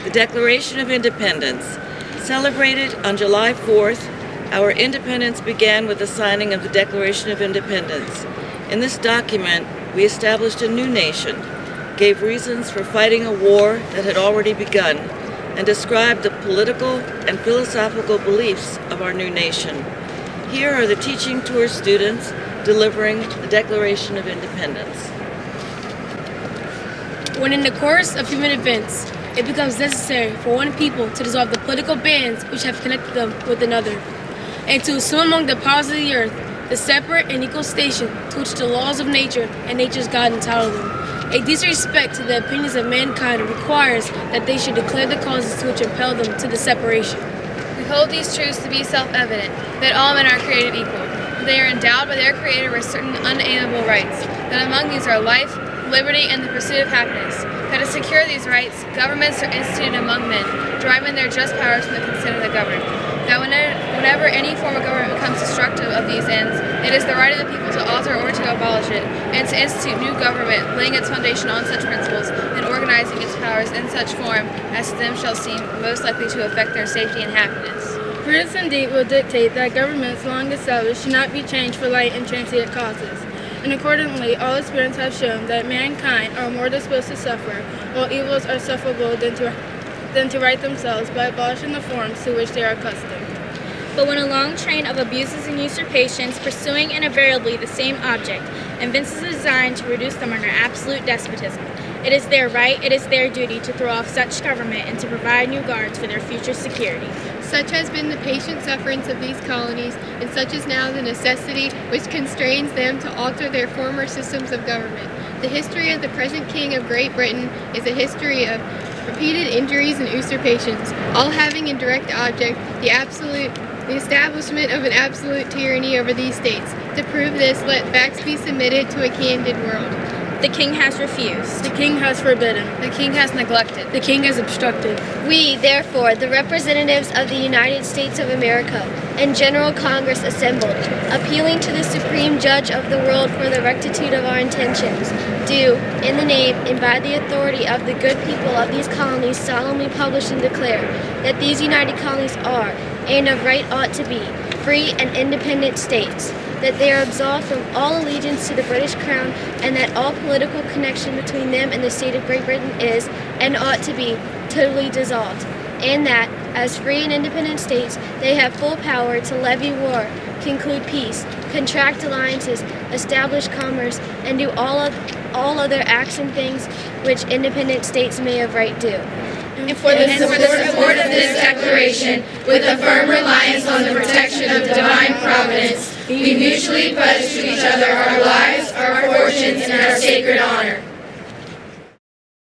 The Declaration of Independence. Celebrated on July 4th, our independence began with the signing of the Declaration of Independence. In this document, we established a new nation, gave reasons for fighting a war that had already begun, and described the political and philosophical beliefs of our new nation. Here are the teaching tour students delivering the Declaration of Independence. When in the course of human events, it becomes necessary for one people to dissolve the political bands which have connected them with another, and to assume among the powers of the earth the separate and equal station to which the laws of nature and nature's God entitle them. A disrespect to the opinions of mankind requires that they should declare the causes which impel them to the separation. We hold these truths to be self-evident, that all men are created equal. They are endowed by their Creator with certain unalienable rights, that among these are life, liberty, and the pursuit of happiness. That to secure these rights, governments are instituted among men, deriving their just powers from the consent of the governed. That whenever any form of government becomes destructive of these ends, it is the right of the people to alter or to abolish it, and to institute new government, laying its foundation on such principles, and organizing its powers in such form as to them shall seem most likely to affect their safety and happiness. Prudence indeed will dictate that governments long established should not be changed for light and transient causes. And accordingly, all experience have shown that mankind are more disposed to suffer, while evils are sufferable than to right themselves by abolishing the forms to which they are accustomed. But when a long train of abuses and usurpations, pursuing invariably the same object, evinces a design to reduce them under absolute despotism, it is their right, it is their duty to throw off such government and to provide new guards for their future security. Such has been the patient sufferance of these colonies, and such is now the necessity which constrains them to alter their former systems of government. The history of the present King of Great Britain is a history of repeated injuries and usurpations, all having in direct object the establishment of an absolute tyranny over these states. To prove this, let facts be submitted to a candid world. The king has refused. The king has forbidden. The king has neglected. The king has obstructed. We, therefore, the representatives of the United States of America and General Congress assembled, appealing to the Supreme Judge of the world for the rectitude of our intentions, do, in the name and by the authority of the good people of these colonies, solemnly publish and declare that these United Colonies are, and of right ought to be, free and independent states, that they are absolved from all allegiance to the British Crown, and that all political connection between them and the state of Great Britain is, and ought to be, totally dissolved, and that, as free and independent states, they have full power to levy war, conclude peace, contract alliances, establish commerce, and do all other acts and things which independent states may of right do. And for the support of this declaration, with a firm reliance on the protection of divine providence, we mutually pledge to each other our